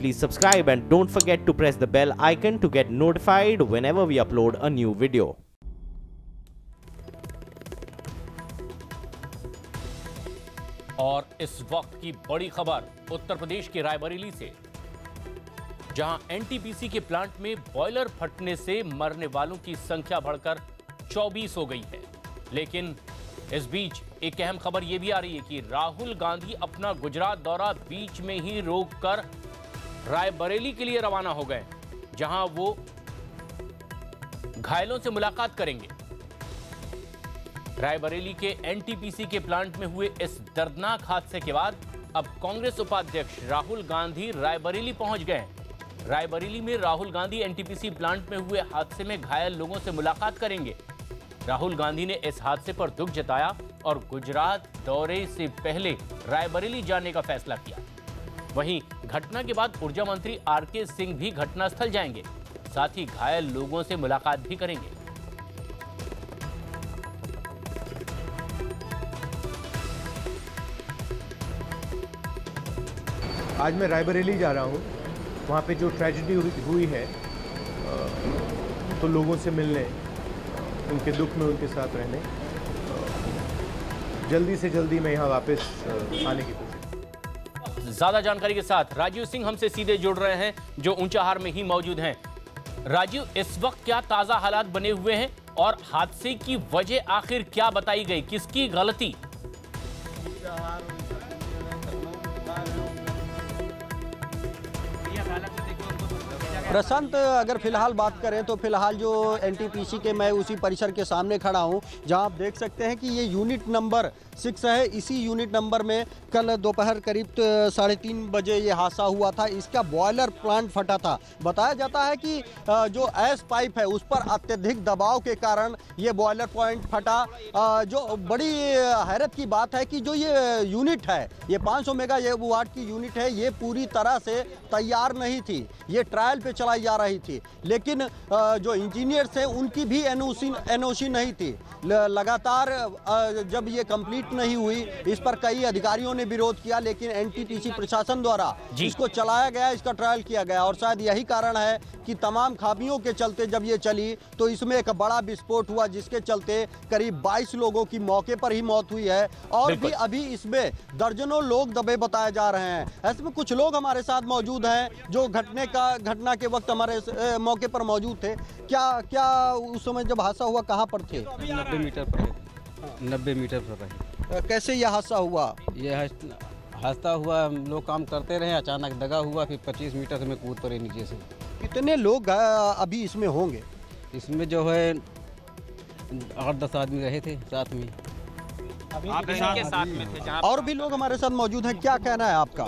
please subscribe and don't forget to press the bell icon to get notified whenever we upload a new video. और इस वक्त की बड़ी खबर उत्तर प्रदेश के रायबरेली से, जहां एनटीपीसी के प्लांट में बॉयलर फटने से मरने वालों की संख्या बढ़कर 24 हो गई है। लेकिन इस बीच एक अहम खबर यह भी आ रही है कि राहुल गांधी अपना गुजरात दौरा बीच में ही रोककर रायबरेली के लिए रवाना हो गए, जहां वो घायलों से मुलाकात करेंगे। रायबरेली के एनटीपीसी के प्लांट में हुए इस दर्दनाक हादसे के बाद अब कांग्रेस उपाध्यक्ष राहुल गांधी रायबरेली पहुंच गए। रायबरेली में राहुल गांधी एनटीपीसी प्लांट में हुए हादसे में घायल लोगों से मुलाकात करेंगे। राहुल गांधी ने इस हादसे पर दुख जताया और गुजरात दौरे से पहले रायबरेली जाने का फैसला किया। वहीं घटना के बाद ऊर्जा मंत्री आरके सिंह भी घटनास्थल जाएंगे, साथ ही घायल लोगों से मुलाकात भी करेंगे। आज मैं रायबरेली जा रहा हूँ, वहाँ पे जो ट्रेजेडी हुई है तो लोगों से मिलने, उनके दुख में उनके साथ रहने, जल्दी से जल्दी मैं यहाँ वापस आने की कोशिश। ज्यादा जानकारी के साथ राजीव सिंह हमसे सीधे जुड़ रहे हैं, जो ऊंचाहार में ही मौजूद हैं। राजीव, इस वक्त क्या ताजा हालात बने हुए हैं और हादसे की वजह आखिर क्या बताई गई, किसकी गलती? प्रशांत, अगर फिलहाल बात करें तो फिलहाल जो एनटीपीसी के मैं उसी परिसर के सामने खड़ा हूं, जहां आप देख सकते हैं कि ये यूनिट नंबर 6 है। इसी यूनिट नंबर में कल दोपहर करीब 3:30 बजे ये हादसा हुआ था। इसका बॉयलर प्लांट फटा था। बताया जाता है कि जो एस पाइप है उस पर अत्यधिक दबाव के कारण ये बॉयलर प्लांट फटा। जो बड़ी हैरत की बात है कि जो ये यूनिट है, ये 500 मेगावाट की यूनिट है, ये पूरी तरह से तैयार नहीं थी, ये ट्रायल पे चलाई जा रही थी। लेकिन जो इंजीनियर्स हैं उनकी भी एनओसी नहीं थी। लगातार जब ये कंप्लीट नहीं हुई, इस पर कई अधिकारियों ने विरोध किया, लेकिन एनटीपीसी प्रशासन द्वारा इसको चलाया गया, इसका ट्रायल किया गया। और शायद यही कारण है कि तमाम खामियों के चलते जब ये चली तो इसमें एक बड़ा विस्फोट हुआ, जिसके चलते करीब 22 लोगों की मौके पर ही मौत हुई है और भी अभी इसमें दर्जनों लोग दबे बताए जा रहे हैं। ऐसे में कुछ लोग हमारे साथ मौजूद हैं जो घटना के वक्त हमारे मौके पर मौजूद थे। क्या उस समय जब हादसा हुआ कहाँ पर थे? 90 मीटर पर है। 90 मीटर पर है। कैसे यह हादसा हुआ? ये हादसा हुआ, हम लोग काम करते रहे, अचानक दगा हुआ, फिर 25 मीटर से मैं कूद पड़े नीचे से। कितने लोग अभी इसमें होंगे? इसमें जो है 8-10 आदमी रहे थे साथ में। आप के साथ में थे? और भी लोग हमारे साथ मौजूद हैं, क्या कहना है आपका?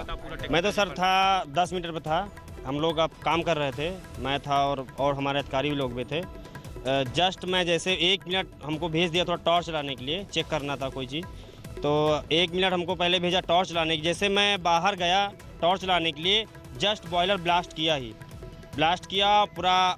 मैं तो सर था 10 मीटर पर था, हम लोग अब काम कर रहे थे, मैं था और हमारे अधिकारी भी लोग भी थे। जस्ट मैं जैसे 1 मिनट हमको भेज दिया थोड़ा टॉर्च चलाने के लिए, चेक करना था कोई चीज़, तो 1 मिनट हमको पहले भेजा टॉर्च चलाने की। जैसे मैं बाहर गया टॉर्च चलाने के लिए, जस्ट बॉयलर ब्लास्ट किया पूरा।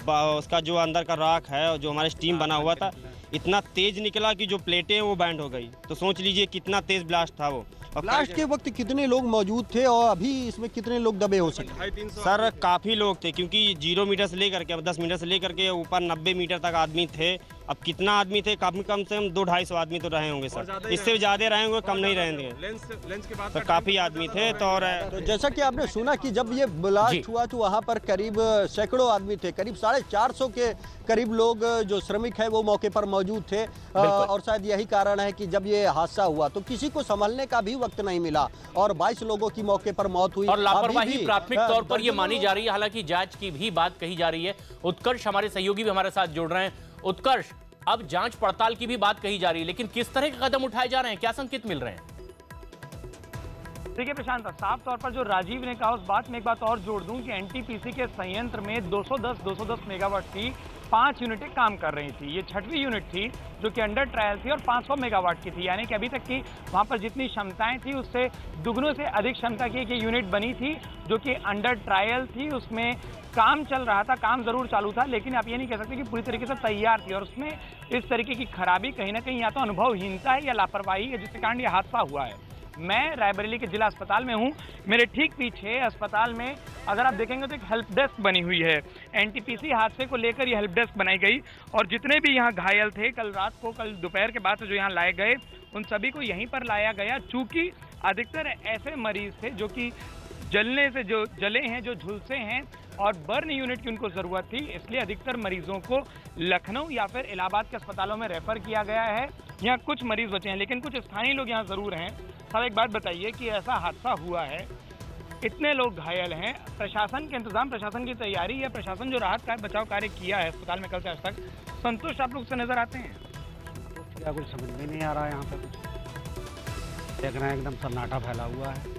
उसका जो अंदर का राख है और जो हमारे स्टीम बना हुआ था, इतना तेज़ निकला कि जो प्लेटें हैं वो बैंड हो गई। तो सोच लीजिए कितना तेज़ ब्लास्ट था वो। ब्लास्ट के वक्त कितने लोग मौजूद थे और अभी इसमें कितने लोग दबे हो सकते? सर काफ़ी लोग थे, क्योंकि 0 मीटर से लेकर के 10 मीटर से लेकर के ऊपर 90 मीटर तक आदमी थे। अब कितना आदमी थे? काफी कम से कम 200-250 आदमी तो रहे होंगे सर, इससे ज़्यादा रहे होंगे, कम नहीं रहेंगे। लेंस के बाद तो काफ़ी आदमी थे। तो जैसा कि आपने सुना कि जब ये ब्लास्ट हुआ तो वहाँ पर करीब सैकड़ों आदमी थे, करीब 450 के करीब लोग जो श्रमिक है वो मौके पर मौजूद थे। और शायद यही कारण है कि जब ये हादसा हुआ तो किसी को संभलने का भी वक्त नहीं मिला और 22 लोगों की मौके पर मौत हुई। और लापरवाही प्राथमिक तौर पर ये मानी जा रही है, हालांकि जांच की भी बात कही जा रही है। उत्कर्ष हमारे सहयोगी भी हमारे साथ जुड़ रहे हैं। उत्कर्ष, अब जांच पड़ताल की भी बात कही जा रही है, लेकिन किस तरह के कदम उठाए जा रहे हैं, क्या संकेत मिल रहे हैं? देखिए प्रशांत, साफ तौर पर जो राजीव ने कहा उस बात में एक बात और जोड़ दूं कि एनटीपीसी के संयंत्र में 210 मेगावाट की 5 यूनिटें काम कर रही थी। ये 6वीं यूनिट थी जो कि अंडर ट्रायल थी और 500 मेगावाट की थी, यानी कि अभी तक की वहाँ पर जितनी क्षमताएं थी उससे दुगनों से अधिक क्षमता की एक यूनिट बनी थी जो कि अंडर ट्रायल थी। उसमें काम चल रहा था, काम जरूर चालू था, लेकिन आप ये नहीं कह सकते कि पूरी तरीके से तैयार थी। और उसमें इस तरीके की खराबी कहीं ना कहीं या तो अनुभवहीनता है या लापरवाही है, जिसके कारण ये हादसा हुआ है। मैं रायबरेली के जिला अस्पताल में हूं। मेरे ठीक पीछे अस्पताल में अगर आप देखेंगे तो एक हेल्प डेस्क बनी हुई है। एनटीपीसी हादसे को लेकर यह हेल्प डेस्क बनाई गई और जितने भी यहाँ घायल थे कल रात को, कल दोपहर के बाद से जो यहाँ लाए गए, उन सभी को यहीं पर लाया गया। चूंकि अधिकतर ऐसे मरीज थे जो कि जलने से जो जले हैं, जो झुलसे हैं और बर्न यूनिट की उनको ज़रूरत थी, इसलिए अधिकतर मरीजों को लखनऊ या फिर इलाहाबाद के अस्पतालों में रेफर किया गया है। यहाँ कुछ मरीज बचे हैं, लेकिन कुछ स्थानीय लोग यहाँ ज़रूर हैं। साहब एक बात बताइए कि ऐसा हादसा हुआ है, इतने लोग घायल हैं, प्रशासन के इंतजाम, प्रशासन की तैयारी या प्रशासन जो राहत कार्य बचाव कार्य किया है अस्पताल में कल से आज तक, संतुष्ट आप लोग से नजर आते हैं? क्या कुछ समझ में नहीं आ रहा है। यहाँ पे कुछ देख रहे हैं, एकदम सन्नाटा फैला हुआ है।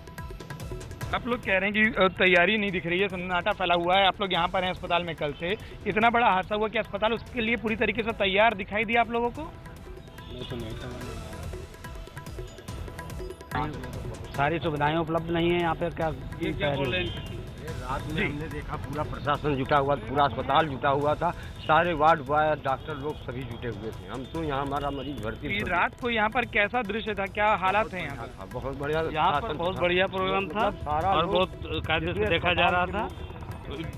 आप लोग कह रहे हैं कि तैयारी नहीं दिख रही है, सन्नाटा फैला हुआ है। आप लोग यहाँ पर हैं अस्पताल में कल से, इतना बड़ा हादसा हुआ कि अस्पताल उसके लिए पूरी तरीके से तैयार दिखाई दिया आप लोगों को? नहीं सारी सुविधाएं उपलब्ध नहीं है यहाँ पे। क्या ये क्या बोल रहे हैं? रात में हमने देखा पूरा प्रशासन जुटा हुआ, पूरा अस्पताल जुटा हुआ था, सारे वार्ड बॉय, डॉक्टर लोग सभी जुटे हुए थे। हम तो यहाँ हमारा मरीज भर्ती। रात को यहाँ पर कैसा दृश्य था, क्या हालात है यहाँ पर? बहुत बढ़िया, यहाँ पर बहुत बढ़िया प्रोग्राम था और बहुत कायदे से देखा जा रहा था।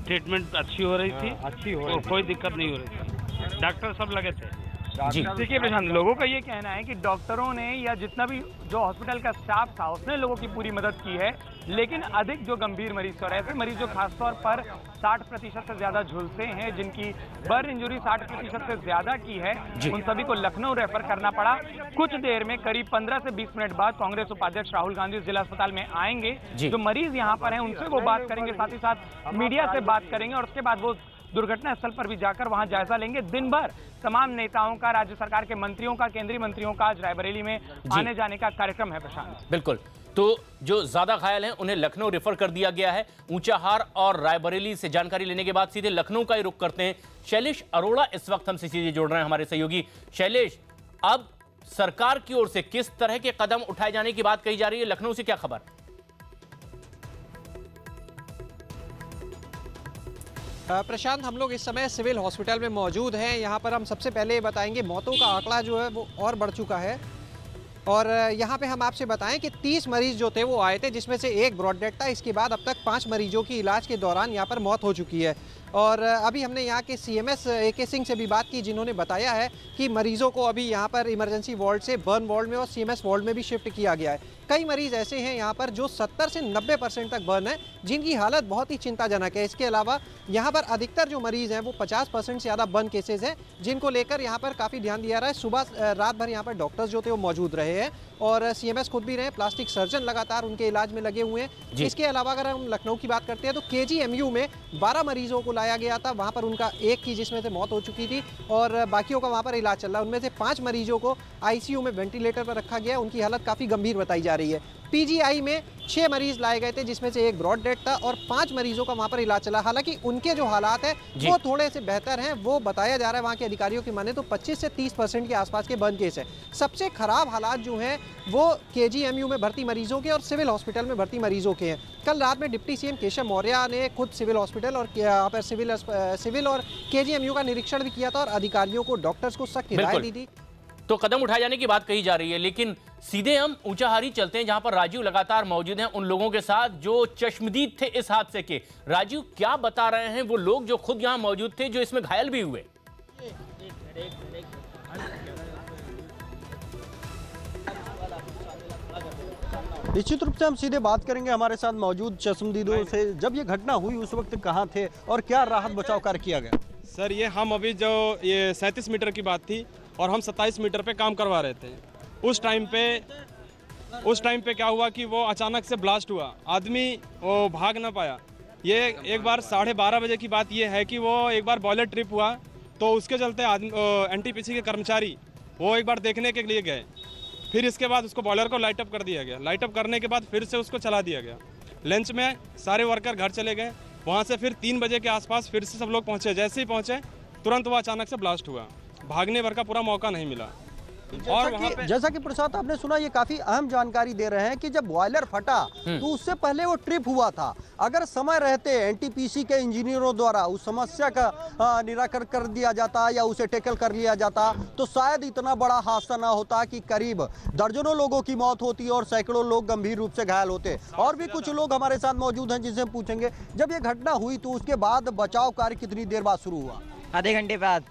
ट्रीटमेंट अच्छी हो रही थी, अच्छी हो रही थी, कोई दिक्कत नहीं हो रही थी। डॉक्टर सब लगे थे। देखिए प्रशांत, लोगों का ये कहना है कि डॉक्टरों ने या जितना भी जो हॉस्पिटल का स्टाफ था उसने लोगों की पूरी मदद की है, लेकिन अधिक जो गंभीर मरीज और ऐसे मरीज जो खासतौर पर 60% से ज्यादा झुलसे हैं, जिनकी बर्न इंजरी 60% से ज्यादा की है, उन सभी को लखनऊ रेफर करना पड़ा। कुछ देर में करीब 15 से 20 मिनट बाद कांग्रेस उपाध्यक्ष राहुल गांधी जिला अस्पताल में आएंगे। जो मरीज यहाँ पर हैं उनसे वो बात करेंगे, साथ ही साथ मीडिया से बात करेंगे और उसके बाद वो दुर्घटना स्थल पर भी जाकर वहां जायजा लेंगे। दिन भर तमाम नेताओं का, राज्य सरकार के मंत्रियों का, केंद्रीय मंत्रियों का आज रायबरेली में आने जाने का कार्यक्रम है। प्रशांत, बिल्कुल। तो जो ज्यादा घायल हैं उन्हें लखनऊ रेफर कर दिया गया है। ऊंचाहार और रायबरेली से जानकारी लेने के बाद सीधे लखनऊ का ही रुख करते हैं। शैलेश अरोड़ा इस वक्त हमसे सीधे जोड़ रहे हैं, हमारे सहयोगी। शैलेश, अब सरकार की ओर से किस तरह के कदम उठाए जाने की बात कही जा रही है? लखनऊ से क्या खबर? प्रशांत, हम लोग इस समय सिविल हॉस्पिटल में मौजूद हैं। यहाँ पर हम सबसे पहले ये बताएंगे मौतों का आंकड़ा जो है वो और बढ़ चुका है और यहाँ पे हम आपसे बताएं कि 30 मरीज जो थे वो आए थे, जिसमें से एक ब्रॉड डेथ था। इसके बाद अब तक 5 मरीजों की इलाज के दौरान यहाँ पर मौत हो चुकी है। और अभी हमने यहाँ के CMS AK सिंह से भी बात की, जिन्होंने बताया है कि मरीजों को अभी यहाँ पर इमरजेंसी वार्ड से बर्न वार्ड में और CMS वार्ड में भी शिफ्ट किया गया है। कई मरीज ऐसे हैं यहाँ पर जो 70 से 90% तक बर्न है, जिनकी हालत बहुत ही चिंताजनक है। इसके अलावा यहाँ पर अधिकतर जो मरीज हैं वो 50% से ज़्यादा बर्न केसेज हैं, जिनको लेकर यहाँ पर काफ़ी ध्यान दिया रहा है। सुबह रात भर यहाँ पर डॉक्टर्स जो थे वो मौजूद रहे हैं और CMS खुद भी रहे, प्लास्टिक सर्जन लगातार उनके इलाज में लगे हुए हैं। इसके अलावा अगर हम लखनऊ की बात करते हैं तो KGMU में 12 मरीजों को लाया गया था। वहाँ पर उनका एक की जिसमें से मौत हो चुकी थी और बाकियों का वहाँ पर इलाज चल रहा है। उनमें से 5 मरीजों को ICU में वेंटिलेटर पर रखा गया, उनकी हालत काफ़ी गंभीर बताई जा रही है। PGI में 6 मरीज लाए गए थे, जिसमें से एक ब्रॉड डेथ था और 5 मरीजों का वहाँ पर इलाज चला। हालांकि उनके जो हालात हैं वो थोड़े से बेहतर हैं। वो बताया जा रहा है वहाँ के अधिकारियों की माने तो 25 से 30% के आसपास के बर्न केस है। सबसे खराब हालात जो हैं वो KGMU में भर्ती मरीजों के और सिविल हॉस्पिटल में भर्ती मरीजों के हैं। कल रात में डिप्टी CM केशव मौर्य ने खुद सिविल हॉस्पिटल और यहाँ पर सिविल और KGMU का निरीक्षण भी किया था और अधिकारियों को, डॉक्टर्स को सख्त हिदायत दी थी। तो कदम उठाए जाने की बात कही जा रही है, लेकिन सीधे हम ऊंचाहारी चलते हैं जहां पर राजीव लगातार मौजूद हैं उन लोगों के साथ जो चश्मदीद थे इस हादसे के। राजीव, क्या बता रहे हैं वो लोग जो खुद यहां मौजूद थे, जो इसमें घायल भी हुए? निश्चित रूप से हम सीधे बात करेंगे हमारे साथ मौजूद चश्मदीदों से। जब ये घटना हुई उस वक्त कहाँ थे और क्या राहत बचाव कार्य किया गया? सर, ये हम अभी जो ये 37 मीटर की बात थी और हम 27 मीटर पे काम करवा रहे थे। उस टाइम पे क्या हुआ कि वो अचानक से ब्लास्ट हुआ, आदमी वो भाग ना पाया। ये एक बार 12:30 बजे की बात ये है कि वो एक बार बॉयलर ट्रिप हुआ, तो उसके चलते NTPC के कर्मचारी वो एक बार देखने के लिए गए। फिर इसके बाद उसको बॉयलर को लाइट अप कर दिया गया। लाइट अप करने के बाद फिर से उसको चला दिया गया। लंच में सारे वर्कर घर चले गए। वहाँ से फिर 3 बजे के आसपास फिर से सब लोग पहुँचे। जैसे ही पहुँचे तुरंत वो अचानक से ब्लास्ट हुआ। भागने भर का पूरा मौका नहीं मिला। जैसा कि प्रसाद आपने सुना, ये काफी अहम जानकारी दे रहे हैं कि जब बॉयलर फटा तो उससे पहले वो ट्रिप हुआ था। अगर समय रहते एनटीपीसी के इंजीनियरों द्वारा उस समस्या का निराकरण कर दिया जाता या उसे टैकल कर लिया जाता तो शायद इतना बड़ा हादसा ना होता कि करीब दर्जनों लोगों की मौत होती और सैकड़ों लोग गंभीर रूप से घायल होते। और भी कुछ लोग हमारे साथ मौजूद हैं जिनसे पूछेंगे, जब ये घटना हुई तो उसके बाद बचाव कार्य कितनी देर बाद शुरू हुआ? आधे घंटे बाद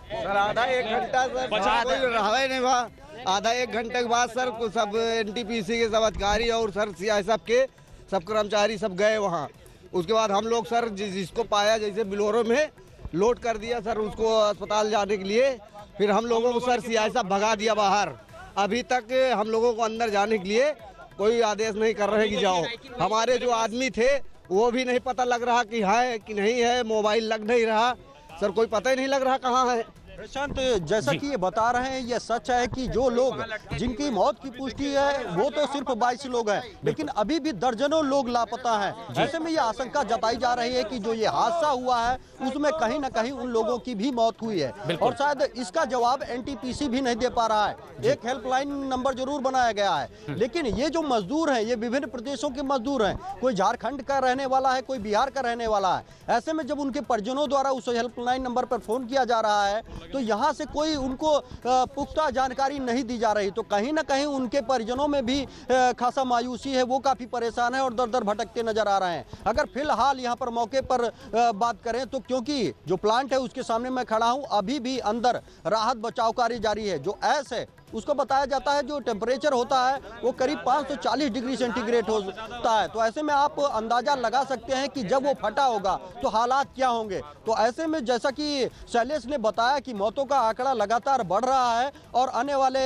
सर, आधा एक घंटा सर, कोई रहा ही नहीं वहाँ। आधा एक घंटे के बाद सर सब एनटीपीसी के सब अधिकारी और सर सीआईएसएफ के सब कर्मचारी सब गए वहाँ। उसके बाद हम लोग सर जिसको पाया जैसे बिलोरो में लोड कर दिया सर उसको अस्पताल जाने के लिए। फिर हम लोगों को सर सीआईएसएफ भगा दिया बाहर। अभी तक हम लोगों को अंदर जाने के लिए कोई आदेश नहीं कर रहे कि जाओ। हमारे जो आदमी थे वो भी नहीं पता लग रहा कि है कि नहीं है, मोबाइल लग नहीं रहा सर, कोई पता ही नहीं लग रहा कहाँ है। प्रशांत, जैसा कि ये बता रहे हैं, ये सच है कि जो लोग जिनकी मौत की पुष्टि है वो तो सिर्फ 22 लोग हैं, लेकिन अभी भी दर्जनों लोग लापता हैं। ऐसे में ये आशंका जताई जा रही है कि जो ये हादसा हुआ है उसमें कहीं न कहीं उन लोगों की भी मौत हुई है और शायद इसका जवाब एनटीपीसी भी नहीं दे पा रहा है। एक हेल्पलाइन नंबर जरूर बनाया गया है, लेकिन ये जो मजदूर हैं ये विभिन्न प्रदेशों के मजदूर हैं। कोई झारखंड का रहने वाला है, कोई बिहार का रहने वाला है। ऐसे में जब उनके परिजनों द्वारा उस हेल्पलाइन नंबर पर फोन किया जा रहा है तो यहाँ से कोई उनको पुख्ता जानकारी नहीं दी जा रही, तो कहीं ना कहीं उनके परिजनों में भी खासा मायूसी है, वो काफ़ी परेशान है और दर दर भटकते नजर आ रहे हैं। अगर फिलहाल यहाँ पर मौके पर बात करें तो क्योंकि जो प्लांट है उसके सामने मैं खड़ा हूँ, अभी भी अंदर राहत बचाव कार्य जारी है। जो ऐस है उसको बताया जाता है जो टेम्परेचर होता है वो करीब 540 डिग्री सेंटीग्रेड होता है। तो ऐसे में आप अंदाजा लगा सकते हैं कि जब वो फटा होगा तो हालात क्या होंगे। तो ऐसे में जैसा कि शैलेश ने बताया कि मौतों का आंकड़ा लगातार बढ़ रहा है और आने वाले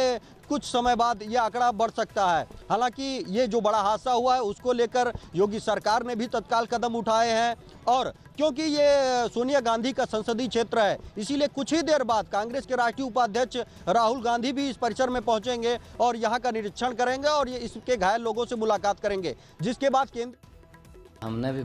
कुछ समय बाद ये आंकड़ा बढ़ सकता है। हालांकि ये जो बड़ा हादसा हुआ है उसको लेकर योगी सरकार ने भी तत्काल कदम उठाए हैं और क्योंकि ये सोनिया गांधी का संसदीय क्षेत्र है इसीलिए कुछ ही देर बाद कांग्रेस के राष्ट्रीय उपाध्यक्ष राहुल गांधी भी इस परिसर में पहुंचेंगे और यहाँ का निरीक्षण करेंगे और ये इसके घायल लोगों से मुलाकात करेंगे, जिसके बाद केंद्र हमने भी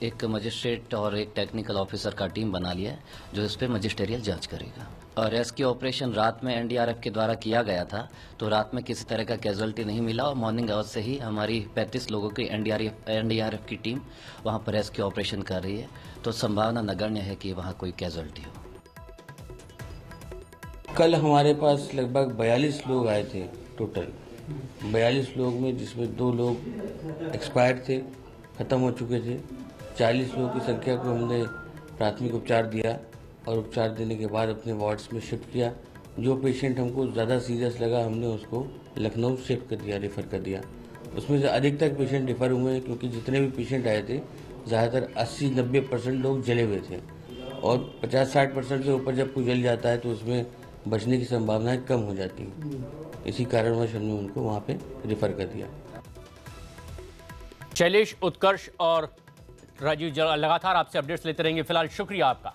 एक मजिस्ट्रेट और एक टेक्निकल ऑफिसर का टीम बना लिया है जो इस पर मजिस्ट्रियल जांच करेगा। और रेस्क्यू ऑपरेशन रात में एनडीआरएफ के द्वारा किया गया था तो रात में किसी तरह का कैजुअल्टी नहीं मिला और मॉर्निंग आवर्स से ही हमारी 35 लोगों की एनडीआरएफ की टीम वहां पर रेस्क्यू ऑपरेशन कर रही है। तो संभावना नगण्य है कि वहां कोई कैजुअल्टी हो। कल हमारे पास लगभग 42 लोग आए थे टोटल, 42 लोग में जिसमें 2 लोग एक्सपायर थे, खत्म हो चुके थे। 40 लोगों की संख्या को हमने प्राथमिक उपचार दिया और उपचार देने के बाद अपने वार्ड्स में शिफ्ट किया। जो पेशेंट हमको ज़्यादा सीरियस लगा हमने उसको लखनऊ शिफ्ट कर दिया, रेफ़र कर दिया। उसमें से अधिकतर पेशेंट रेफ़र हुए हैं क्योंकि जितने भी पेशेंट आए थे ज़्यादातर 80-90% लोग जले हुए थे और 50-60% से ऊपर जब कोई जल जाता है तो उसमें बचने की संभावनाएं कम हो जाती हैं। इसी कारणवश हमने उनको वहाँ पे रेफ़र कर दिया। शैलेश, उत्कर्ष और राजीव लगातार आपसे अपडेट्स लेते रहेंगे। फिलहाल शुक्रिया आपका।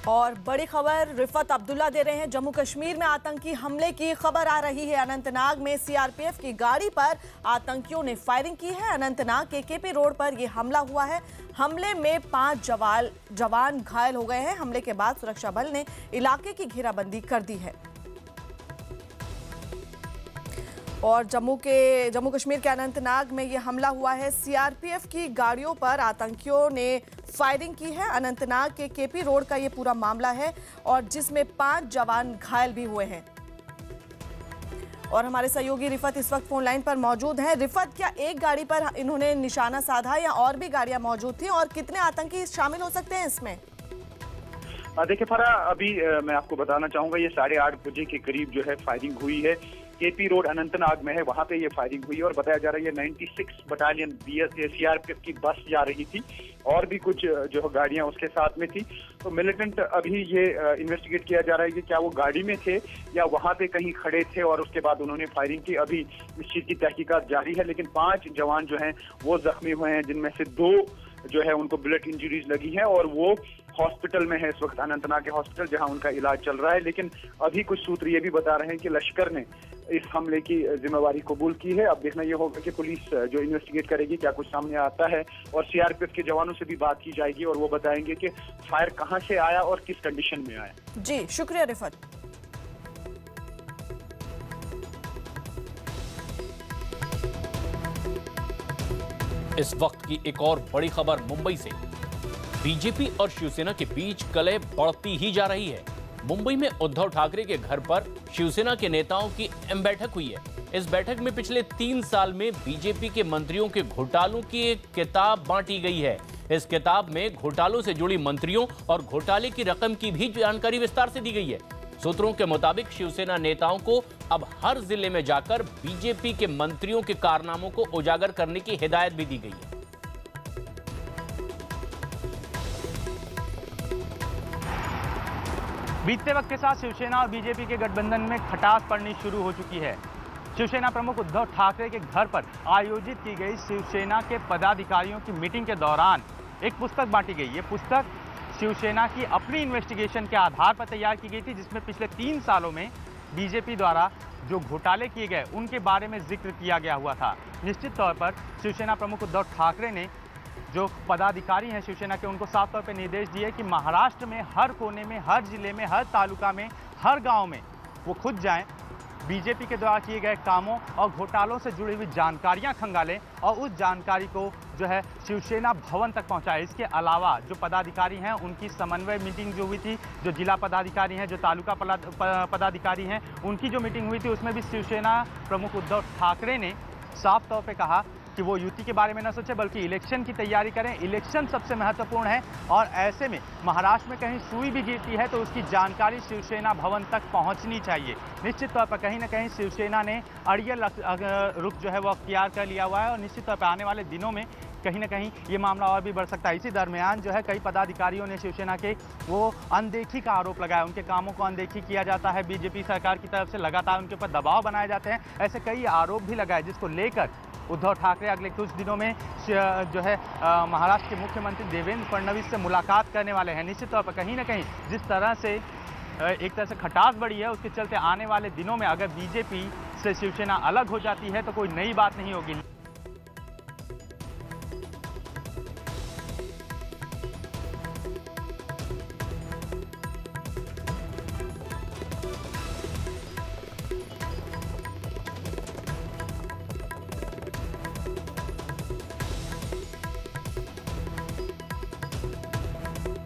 और बड़ी खबर रिफत अब्दुल्ला दे रहे हैं। जम्मू कश्मीर में आतंकी हमले की खबर आ रही है। अनंतनाग में सीआरपीएफ की गाड़ी पर आतंकियों ने फायरिंग की है। अनंतनाग के केपी रोड पर यह हमला हुआ है। हमले में 5 जवान घायल हो गए हैं। हमले के बाद सुरक्षा बल ने इलाके की घेराबंदी कर दी है। और जम्मू कश्मीर के अनंतनाग में यह हमला हुआ है। सीआरपीएफ की गाड़ियों पर आतंकियों ने फायरिंग की है। अनंतनाग के केपी रोड का यह पूरा मामला है और जिसमें 5 जवान घायल भी हुए हैं। और हमारे सहयोगी रिफत इस वक्त फोन लाइन पर मौजूद हैं। रिफत, क्या एक गाड़ी पर इन्होंने निशाना साधा या और भी गाड़ियां मौजूद थी और कितने आतंकी शामिल हो सकते हैं इसमें? देखिए फरा, अभी मैं आपको बताना चाहूंगा ये 8:30 बजे के करीब जो है फायरिंग हुई है। केपी रोड अनंतनाग में है, वहां पे ये फायरिंग हुई और बताया जा रहा है ये 96 बटालियन सीआरपीएफ की बस जा रही थी और भी कुछ जो गाड़ियां उसके साथ में थी। तो मिलिटेंट अभी ये इन्वेस्टिगेट किया जा रहा है कि क्या वो गाड़ी में थे या वहां पे कहीं खड़े थे और उसके बाद उन्होंने फायरिंग की। अभी इस चीज की तहकीकात जारी है, लेकिन 5 जवान जो हैं वो जख्मी हुए हैं, जिनमें से 2 जो है उनको बुलेट इंजरीज लगी हैं और वो हॉस्पिटल में है इस वक्त, अनंतनाग के हॉस्पिटल जहां उनका इलाज चल रहा है। लेकिन अभी कुछ सूत्र ये भी बता रहे हैं कि लश्कर ने इस हमले की जिम्मेवारी कबूल की है। अब देखना यह होगा कि पुलिस जो इन्वेस्टिगेट करेगी क्या कुछ सामने आता है, और सीआरपीएफ के जवानों से भी बात की जाएगी और वो बताएंगे कि फायर कहां से आया और किस कंडीशन में आया। जी शुक्रिया रिफत। इस वक्त की एक और बड़ी खबर मुंबई से। बीजेपी और शिवसेना के बीच कलह बढ़ती ही जा रही है। मुंबई में उद्धव ठाकरे के घर पर शिवसेना के नेताओं की अहम बैठक हुई है। इस बैठक में पिछले 3 साल में बीजेपी के मंत्रियों के घोटालों की एक किताब बांटी गई है। इस किताब में घोटालों से जुड़ी मंत्रियों और घोटाले की रकम की भी जानकारी विस्तार से दी गई है। सूत्रों के मुताबिक शिवसेना नेताओं को अब हर जिले में जाकर बीजेपी के मंत्रियों के कारनामों को उजागर करने की हिदायत भी दी गई है। बीतते वक्त के साथ शिवसेना और बीजेपी के गठबंधन में खटास पड़नी शुरू हो चुकी है। शिवसेना प्रमुख उद्धव ठाकरे के घर पर आयोजित की गई शिवसेना के पदाधिकारियों की मीटिंग के दौरान एक पुस्तक बांटी गई। ये पुस्तक शिवसेना की अपनी इन्वेस्टिगेशन के आधार पर तैयार की गई थी, जिसमें पिछले 3 सालों में बीजेपी द्वारा जो घोटाले किए गए उनके बारे में जिक्र किया गया हुआ था। निश्चित तौर पर शिवसेना प्रमुख उद्धव ठाकरे ने जो पदाधिकारी हैं शिवसेना के, उनको साफ तौर पर निर्देश दिए कि महाराष्ट्र में हर कोने में, हर जिले में, हर तालुका में, हर गांव में वो खुद जाएं, बीजेपी के द्वारा किए गए कामों और घोटालों से जुड़ी हुई जानकारियां खंगालें और उस जानकारी को जो है शिवसेना भवन तक पहुंचाएं। इसके अलावा जो पदाधिकारी हैं उनकी समन्वय मीटिंग जो हुई थी, जो जिला पदाधिकारी हैं, जो तालुका पदाधिकारी हैं, उनकी जो मीटिंग हुई थी उसमें भी शिवसेना प्रमुख उद्धव ठाकरे ने साफ तौर पर कहा कि वो युति के बारे में न सोचे बल्कि इलेक्शन की तैयारी करें। इलेक्शन सबसे महत्वपूर्ण है और ऐसे में महाराष्ट्र में कहीं सुई भी गिरती है तो उसकी जानकारी शिवसेना भवन तक पहुंचनी चाहिए। निश्चित तौर पर कहीं ना कहीं शिवसेना ने अड़ियल रुख जो है वो अख्तियार कर लिया हुआ है और निश्चित तौर पर आने वाले दिनों में कहीं ना कहीं ये मामला और भी बढ़ सकता है। इसी दरमियान जो है कई पदाधिकारियों ने शिवसेना के वो अनदेखी का आरोप लगाया, उनके कामों को अनदेखी किया जाता है, बीजेपी सरकार की तरफ से लगातार उनके ऊपर दबाव बनाए जाते हैं, ऐसे कई आरोप भी लगाए, जिसको लेकर उद्धव ठाकरे अगले कुछ दिनों में जो है महाराष्ट्र के मुख्यमंत्री देवेंद्र फडणवीस से मुलाकात करने वाले हैं। निश्चित तौर पर कहीं ना कहीं जिस तरह से एक तरह से खटास बढ़ी है, उसके चलते आने वाले दिनों में अगर बीजेपी से शिवसेना अलग हो जाती है तो कोई नई बात नहीं होगी।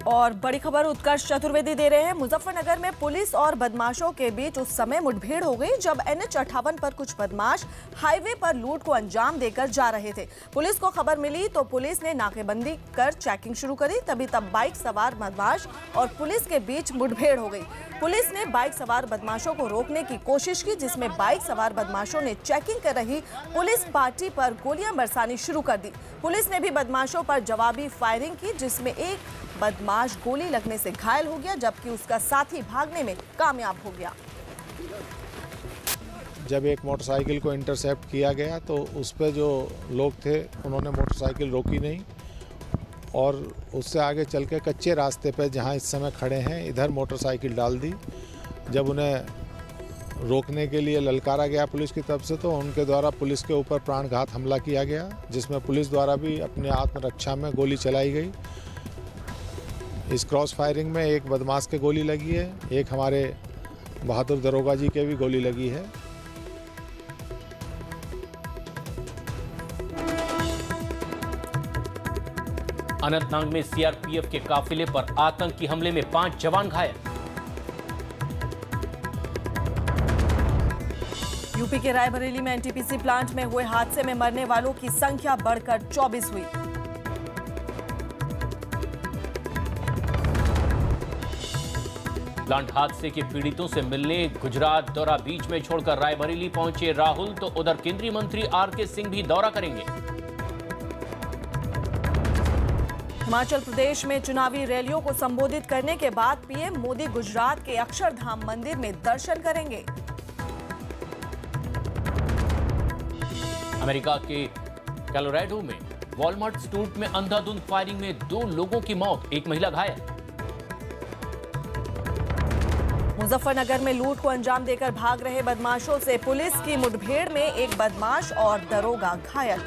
और बड़ी खबर उत्कर्ष चतुर्वेदी दे रहे हैं। मुजफ्फरनगर में पुलिस और बदमाशों के बीच उस समय मुठभेड़ हो गई जब NH58 पर कुछ बदमाश हाईवे पर लूट को अंजाम देकर जा रहे थे। पुलिस को खबर मिली तो पुलिस ने नाकेबंदी कर चेकिंग शुरू करी। तब बाइक सवार बदमाश और पुलिस के बीच मुठभेड़ हो गई। पुलिस ने बाइक सवार बदमाशों को रोकने की कोशिश की, जिसमें बाइक सवार बदमाशों ने चेकिंग कर रही पुलिस पार्टी पर गोलियां बरसानी शुरू कर दी। पुलिस ने भी बदमाशों पर जवाबी फायरिंग की, जिसमें एक बदमाश गोली लगने से घायल हो गया जबकि उसका साथी भागने में कामयाब हो गया। जब एक मोटरसाइकिल को इंटरसेप्ट किया गया तो उस पे जो लोग थे उन्होंने मोटरसाइकिल रोकी नहीं और उससे आगे चल के कच्चे रास्ते पे जहां इस समय खड़े हैं इधर मोटरसाइकिल डाल दी। जब उन्हें रोकने के लिए ललकारा गया पुलिस की तरफ से तो उनके द्वारा पुलिस के ऊपर प्राणघात हमला किया गया, जिसमें पुलिस द्वारा भी अपने आत्मरक्षा में गोली चलाई गई। इस क्रॉस फायरिंग में एक बदमाश के गोली लगी है, एक हमारे बहादुर दरोगा जी के भी गोली लगी है। अनंतनाग में सीआरपीएफ के काफिले पर आतंकी हमले में 5 जवान घायल। यूपी के रायबरेली में एनटीपीसी प्लांट में हुए हादसे में मरने वालों की संख्या बढ़कर 24 हुई। प्लांट हादसे के पीड़ितों से मिलने गुजरात दौरा बीच में छोड़कर रायबरेली पहुंचे राहुल, तो उधर केंद्रीय मंत्री आरके सिंह भी दौरा करेंगे। हिमाचल प्रदेश में चुनावी रैलियों को संबोधित करने के बाद पीएम मोदी गुजरात के अक्षरधाम मंदिर में दर्शन करेंगे। अमेरिका के कोलोराडो में वॉलमार्ट स्टोर में अंधाधुंध फायरिंग में 2 लोगों की मौत, एक महिला घायल। मुजफ्फरनगर में लूट को अंजाम देकर भाग रहे बदमाशों से पुलिस की मुठभेड़ में एक बदमाश और दरोगा घायल।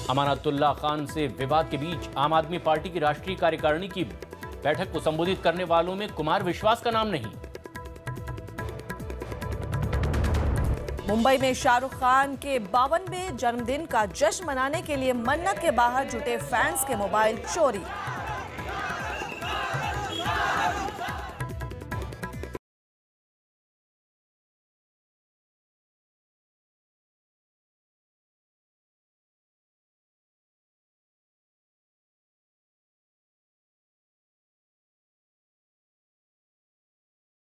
अमानतुल्लाह खान से विवाद के बीच आम आदमी पार्टी की राष्ट्रीय कार्यकारिणी की बैठक को संबोधित करने वालों में कुमार विश्वास का नाम नहीं। मुंबई में शाहरुख खान के 52वें जन्मदिन का जश्न मनाने के लिए मन्नत के बाहर जुटे फैंस के मोबाइल चोरी।